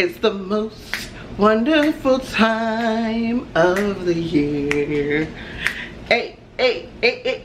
It's the most wonderful time of the year. Hey, hey, hey, hey.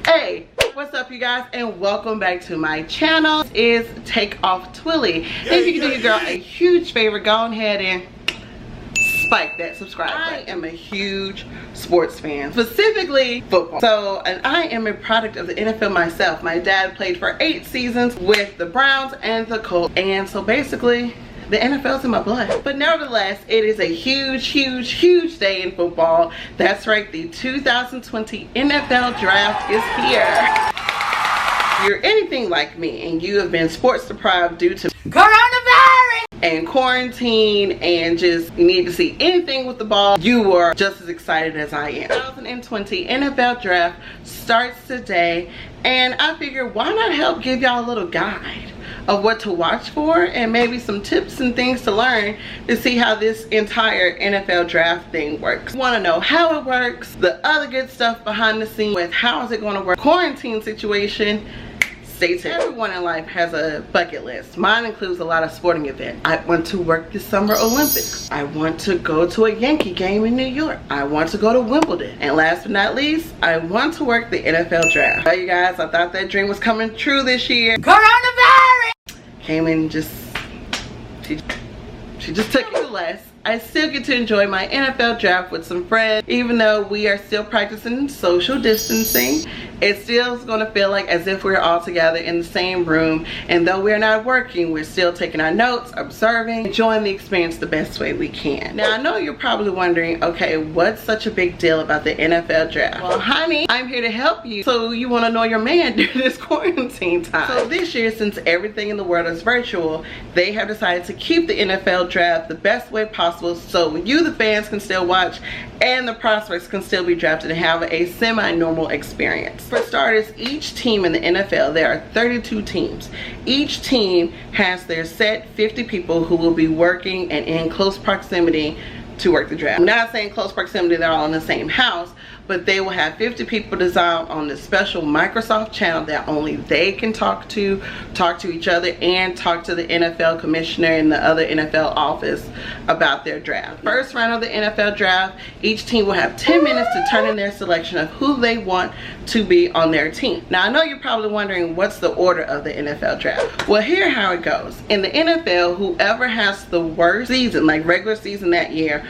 Hey, what's up you guys, and welcome back to my channel. This is TAKEOFF TWILLIE. If you can do your girl a huge favor, go ahead and spike that subscribe button. I am a huge sports fan, specifically football. So, and I am a product of the NFL myself. My dad played for 8 seasons with the Browns and the Colts, and so basically the NFL's in my blood. But nevertheless, it is a huge day in football. That's right, the 2020 NFL Draft is here. If you're anything like me and you have been sports deprived due to coronavirus and quarantine and just need to see anything with the ball, you are just as excited as I am. 2020 NFL Draft starts today, and I figured why not help give y'all a little guide of what to watch for and maybe some tips and things to learn to see how this entire NFL draft thing works. Want to know how it works, the other good stuff behind the scenes with how is it going to work, quarantine situation. Stay tuned. Everyone in life has a bucket list. Mine includes a lot of sporting events. I want to work the Summer Olympics. I want to go to a Yankee game in New York. I want to go to Wimbledon. And last but not least, I want to work the NFL draft. Well, you guys, I thought that dream was coming true this year. Coronavirus came in, she just took it less. I still get to enjoy my NFL draft with some friends. Even though we are still practicing social distancing, it still is going to feel like as if we're all together in the same room. And though we're not working, we're still taking our notes, observing, enjoying the experience the best way we can. Now, I know you're probably wondering, okay, what's such a big deal about the NFL draft? Well, honey, I'm here to help you. So you want to know your man during this quarantine time. So this year, since everything in the world is virtual, they have decided to keep the NFL draft the best way possible, so you the fans can still watch and the prospects can still be drafted and have a semi-normal experience. For starters, each team in the NFL, there are 32 teams. Each team has their set 50 people who will be working and in close proximity to work the draft. I'm not saying close proximity, they're all in the same house, but they will have 50 people designed on this special Microsoft channel that only they can talk to each other and talk to the NFL commissioner and the other NFL office about their draft. First round of the NFL draft, each team will have 10 minutes to turn in their selection of who they want to be on their team. Now, I know you're probably wondering what's the order of the NFL draft. Well, here's how it goes. In the NFL, whoever has the worst season, like regular season that year,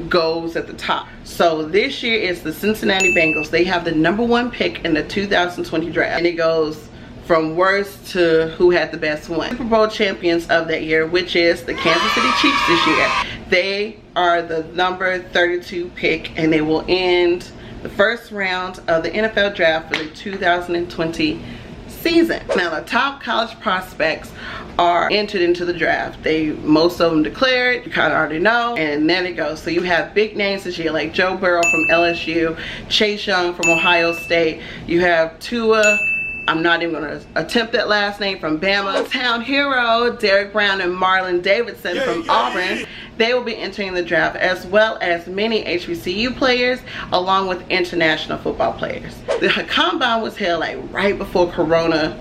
goes at the top. So this year is the Cincinnati Bengals. They have the #1 pick in the 2020 draft, and it goes from worst to who had the best one. Super Bowl champions of that year, which is the Kansas City Chiefs this year. They are the number 32 pick, and they will end the first round of the NFL draft for the 2020 season. Now, the top college prospects are entered into the draft. Most of them declared, you kind of already know, and then it goes. So you have big names this year like Joe Burrow from LSU, Chase Young from Ohio State, you have Tua, I'm not even going to attempt that last name, from Bama, Town Hero, Derek Brown and Marlon Davidson from Auburn. They will be entering the draft, as well as many HBCU players, along with international football players. The combine was held like right before Corona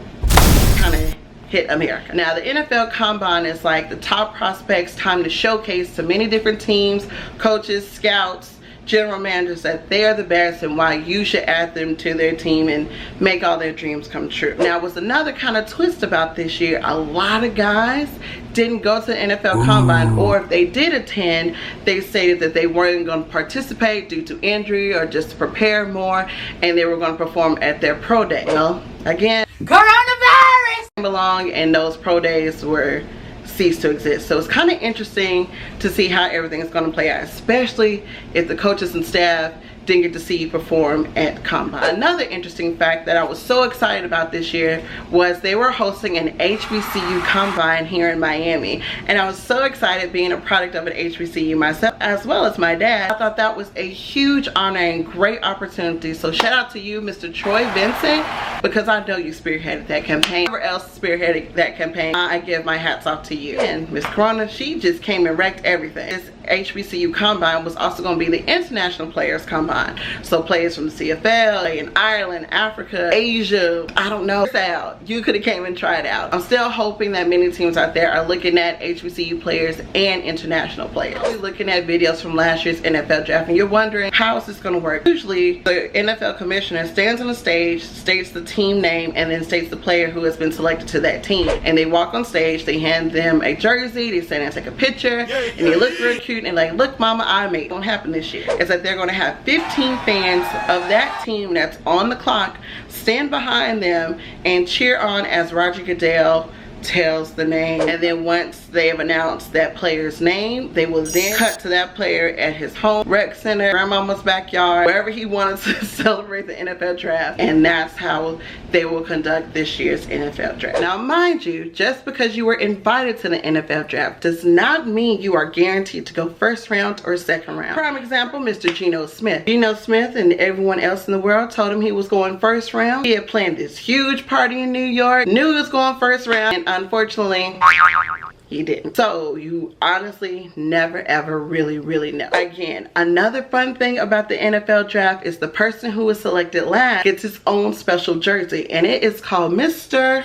kind of hit America. Now, the NFL combine is like the top prospects' time to showcase to many different teams, coaches, scouts, general managers that they are the best and why you should add them to their team and make all their dreams come true. Now, was another kind of twist about this year, a lot of guys didn't go to the NFL combine, or if they did attend, they stated that they weren't going to participate due to injury or just to prepare more, and they were going to perform at their pro day. Well, again, coronavirus came along and those pro days were cease to exist. So it's kind of interesting to see how everything is going to play out, especially if the coaches and staff didn't get to see you perform at Combine. Another interesting fact that I was so excited about this year was they were hosting an HBCU Combine here in Miami, and I was so excited being a product of an HBCU myself as well as my dad. I thought that was a huge honor and great opportunity, so shout out to you, Mr. Troy Vincent, because I know you spearheaded that campaign. Whoever else spearheaded that campaign, I give my hats off to you. And Miss Corona, she just came and wrecked everything. This HBCU Combine was also going to be the International Players Combine, so players from the CFL in Ireland, Africa, Asia, I don't know, South. You could have came and tried out. I'm still hoping that many teams out there are looking at HBCU players and international players. You're looking at videos from last year's NFL draft and you're wondering, how is this going to work? Usually the NFL commissioner stands on the stage, states the team name, and then states the player who has been selected to that team, and they walk on stage, they hand them a jersey, they stand and take a picture, and they look real cute and like, look mama, I made it. Won't happen this year. It's that they're going to have 15 fans of that team that's on the clock stand behind them and cheer on as Roger Goodell tells the name, and then once they have announced that player's name, they will then cut to that player at his home, rec center, grandmama's backyard, wherever he wanted to celebrate the NFL draft, and that's how they will conduct this year's NFL draft. Now mind you, just because you were invited to the NFL draft does not mean you are guaranteed to go first round or second round. Prime example, Mr. Geno Smith. Geno Smith and everyone else in the world told him he was going first round. He had planned this huge party in New York, knew he was going first round, and unfortunately he didn't. So you honestly never ever really know. Again, another fun thing about the NFL draft is the person who was selected last gets his own special jersey, and it is called Mr.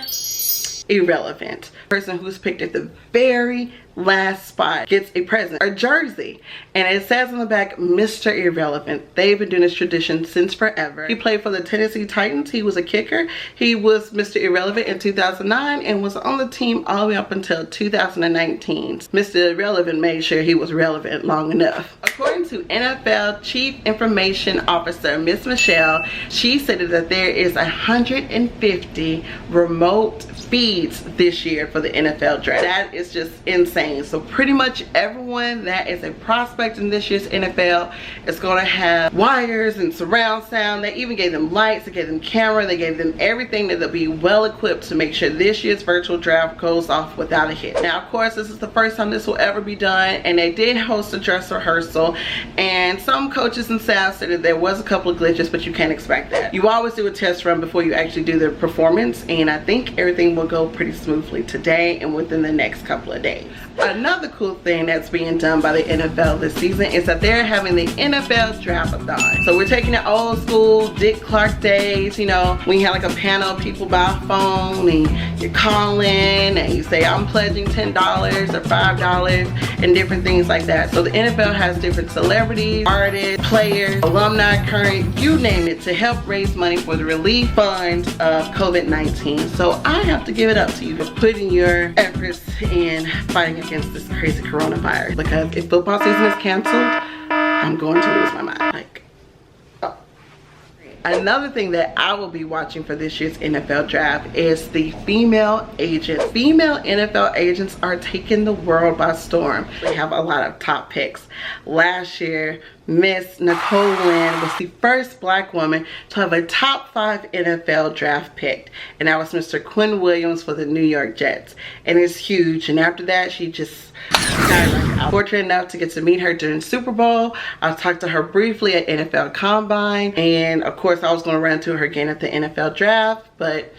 Irrelevant. The person who's picked at the very last spot gets a present, a jersey, and it says on the back, Mr. Irrelevant. They've been doing this tradition since forever. He played for the Tennessee Titans. He was a kicker. He was Mr. Irrelevant in 2009 and was on the team all the way up until 2019. Mr. Irrelevant made sure he was relevant long enough. According to NFL Chief Information Officer Miss Michelle, she said that there is 150 remote feeds this year for the NFL draft. That is just insane. So pretty much everyone that is a prospect in this year's NFL is going to have wires and surround sound. They even gave them lights, they gave them camera, they gave them everything that they'll be well equipped to make sure this year's virtual draft goes off without a hitch. Now of course this is the first time this will ever be done, and they did host a dress rehearsal, and some coaches and staff said that there was a couple of glitches, but you can't expect that. You always do a test run before you actually do the performance, and I think everything will go pretty smoothly today and within the next couple of days. Another cool thing that's being done by the NFL this season is that they're having the NFL Draft-a-thon. So we're taking the old school Dick Clark days, you know, when you had like a panel of people by phone and you're calling and you say, I'm pledging $10 or $5 and different things like that. So the NFL has different celebrities, artists, players, alumni, current, you name it, to help raise money for the relief fund of COVID-19. So I have to give it up to you for putting your efforts in fighting against this crazy coronavirus, because if football season is canceled, I'm going to lose my mind. Like, oh. Another thing that I will be watching for this year's NFL draft is the female agents. Female NFL agents are taking the world by storm. They have a lot of top picks. Last year, Miss Nicole Lynn was the first black woman to have a top 5 NFL draft pick, and that was Mr. Quinn Williams for the New York Jets, and it's huge. And after that, she just skyrocketed. I was fortunate enough to get to meet her during Super Bowl. I talked to her briefly at NFL Combine, and of course I was going to run to her again at the NFL draft, but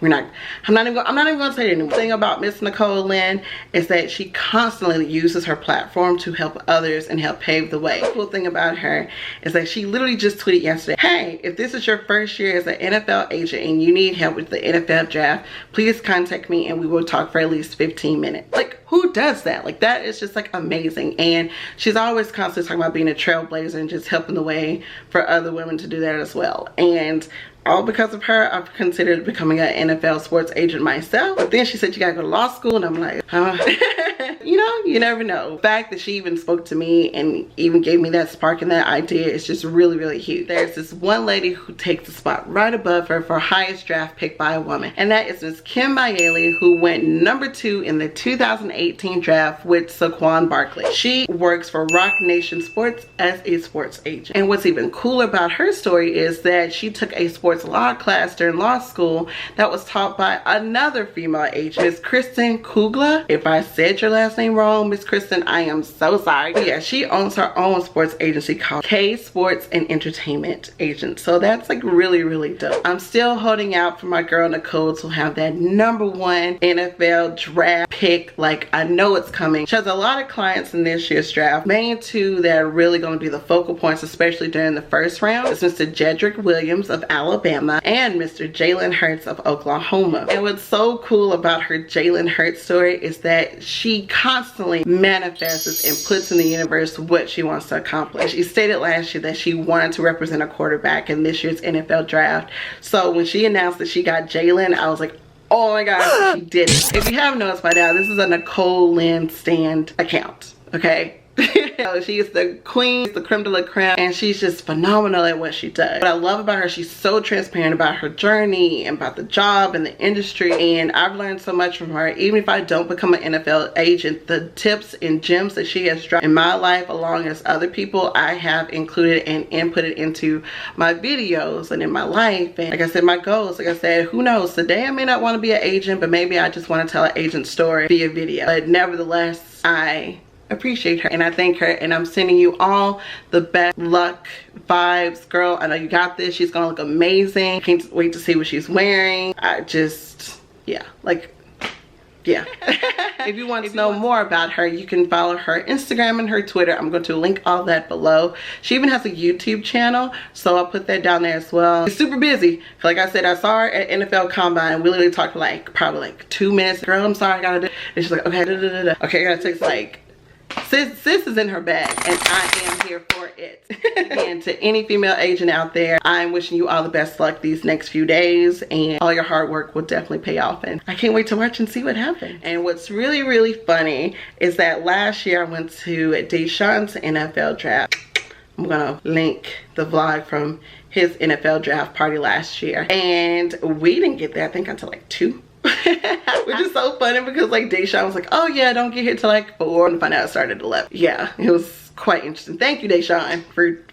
I'm not even going to say anything. The thing about Miss Nicole Lynn is that she constantly uses her platform to help others and help pave the way. The cool thing about her is that she literally just tweeted yesterday, hey, if this is your first year as an NFL agent and you need help with the NFL draft, please contact me and we will talk for at least 15 minutes. Like, who does that? Like, that is just like amazing. And she's always constantly talking about being a trailblazer and just helping the way for other women to do that as well. And all because of her, I've considered becoming an NFL sports agent myself. But then she said, you gotta go to law school, and I'm like, huh? you know, you never know. The fact that she even spoke to me and even gave me that spark and that idea is just really, really huge. There's this one lady who takes the spot right above her for highest draft pick by a woman, and that is Miss Kim Mayele, who went #2 in the 2018 draft with Saquon Barkley. She works for Rock Nation Sports as a sports agent. And what's even cooler about her story is that she took a sports law class during law school that was taught by another female agent, Miss Kristen Kugler. If I said your last name wrong, Miss Kristen, I am so sorry. But yeah, she owns her own sports agency called K Sports and Entertainment Agent. So that's like really, really dope. I'm still holding out for my girl Nicole to have that #1 NFL draft pick. Like, I know it's coming. She has a lot of clients in this year's draft. Main two that are really going to be the focal points, especially during the first round, is Mr. Jedrick Williams of Alabama and Mr. Jalen Hurts of Oklahoma. And what's so cool about her Jalen Hurts story is that she constantly manifests and puts in the universe what she wants to accomplish. She stated last year that she wanted to represent a quarterback in this year's NFL draft. So when she announced that she got Jalen, I was like, oh my gosh, she did it. If you haven't noticed by now, this is a Nicole Lynn stand account, okay? She is the queen, the creme de la creme, and she's just phenomenal at what she does. What I love about her, she's so transparent about her journey and about the job and the industry, and I've learned so much from her. Even if I don't become an NFL agent, the tips and gems that she has dropped in my life, along as other people, I have included and inputted into my videos and in my life. And like I said, my goals, like I said, who knows, today I may not want to be an agent, but maybe I just want to tell an agent story via video. But nevertheless, I appreciate her and I thank her, and I'm sending you all the best luck vibes. Girl, I know you got this. She's gonna look amazing. Can't wait to see what she's wearing. I just, yeah, like, yeah. If you want to know more about her, you can follow her Instagram and her Twitter. I'm going to link all that below. She even has a YouTube channel, so I'll put that down there as well. She's super busy. Like I said, I saw her at NFL Combine. We literally talked for like probably like 2 minutes. Girl, I'm sorry, I gotta do. And she's like, okay, okay, I gotta take like. Sis is in her bag, and I am here for it. And to any female agent out there, I'm wishing you all the best luck these next few days, and all your hard work will definitely pay off, and I can't wait to watch and see what happens. And what's really, really funny is that last year I went to Deshaun's NFL draft. I'm gonna link the vlog from his NFL draft party last year, and we didn't get there I think until like 2. Which is so funny because like Deshaun was like, oh yeah, don't get here till like 4, and find out it started at 11. Yeah, it was quite interesting. Thank you, Deshaun,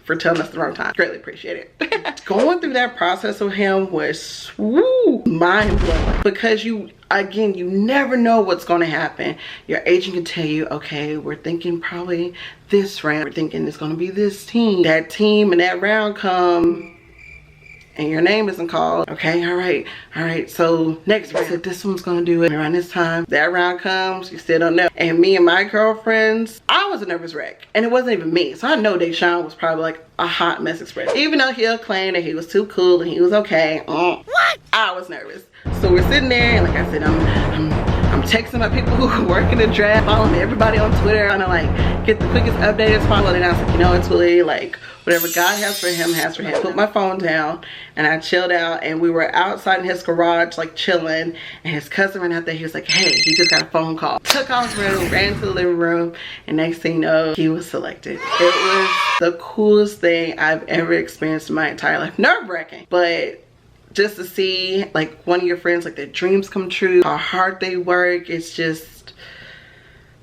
for telling us the wrong time. Greatly appreciate it. Going through that process with him was mind-blowing, because you never know what's going to happen. Your agent can tell you, okay, we're thinking probably this round, we're thinking it's going to be this team. That team and that round come and your name isn't called. Okay, all right, so next round, said this one's gonna do it around this time. That round comes, you still don't know. And me and my girlfriends, I was a nervous wreck, and it wasn't even me, so I know Deshaun was probably like a hot mess express. Even though he'll claim that he was too cool and he was okay, what? I was nervous. So we're sitting there, and like I said, I'm texting my people who work in the draft, following everybody on Twitter, trying to like get the quickest update as possible. And I was like, you know, it's really like whatever God has for him, has for him. Put my phone down and I chilled out, and we were outside in his garage like chilling, and his cousin ran out there. He was like, hey, he just got a phone call. Took off room, ran to the living room, and next thing you know, he was selected. It was the coolest thing I've ever experienced in my entire life. Nerve-wracking, but just to see like one of your friends, like their dreams come true, how hard they work, it's just,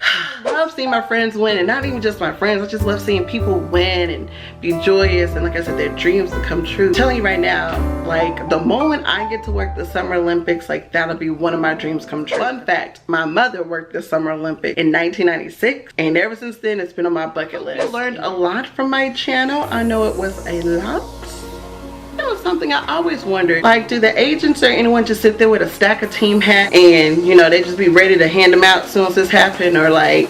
I love seeing my friends win, and not even just my friends, I just love seeing people win and be joyous, and like I said, their dreams to come true. I'm telling you right now, like the moment I get to work the Summer Olympics, like that'll be one of my dreams come true. Fun fact, my mother worked the Summer Olympics in 1996, and ever since then it's been on my bucket list. I learned a lot from my channel. I know it was a lot. That was something I always wondered. Like, do the agents or anyone just sit there with a stack of team hats and, you know, they just be ready to hand them out as soon as this happened? Or like,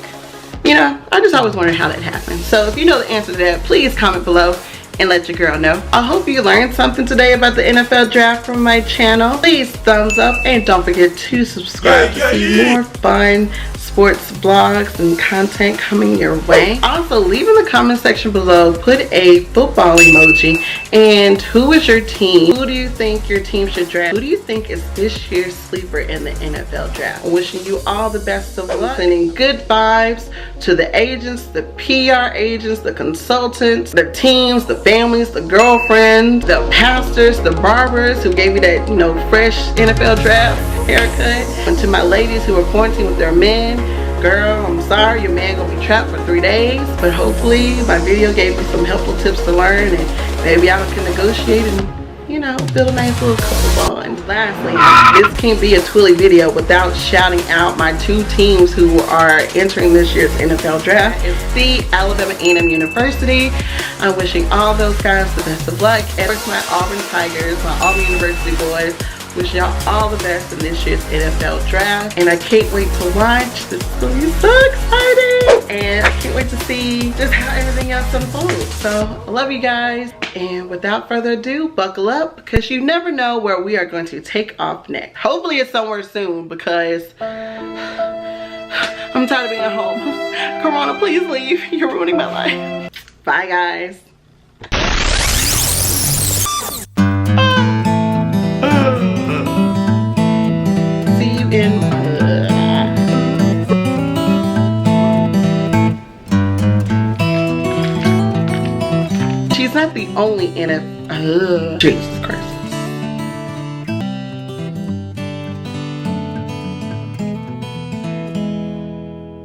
you know, I just always wondered how that happened. So if you know the answer to that, please comment below and let your girl know. I hope you learned something today about the NFL draft from my channel. Please thumbs up, and don't forget to subscribe to see more fun sports blogs and content coming your way. Also, leave in the comment section below, put a football emoji, and who is your team? Who do you think your team should draft? Who do you think is this year's sleeper in the NFL draft? I'm wishing you all the best of luck, sending good vibes to the agents, the PR agents, the consultants, the teams, the families, the girlfriends, the pastors, the barbers who gave you that, you know, fresh NFL draft haircut. And to my ladies who are quarantined with their men, girl, I'm sorry, your man gonna be trapped for 3 days, but hopefully my video gave you some helpful tips to learn, and maybe y'all can negotiate and, you know, build a nice little couple bond. Lastly, this can't be a Twillie video without shouting out my 2 teams who are entering this year's NFL draft. It's the Alabama A&M University. I'm wishing all those guys the best of luck. And of course, my Auburn Tigers, my Auburn University boys, wish y'all all the best in this year's NFL draft. And I can't wait to watch. This is going to be so exciting. And I can't wait to see just how everything else unfolds. So I love you guys. And without further ado, buckle up, because you never know where we are going to take off next. Hopefully it's somewhere soon, because I'm tired of being at home. Corona, please leave. You're ruining my life. Bye, guys. In she's not the only NFL. Jesus Christ.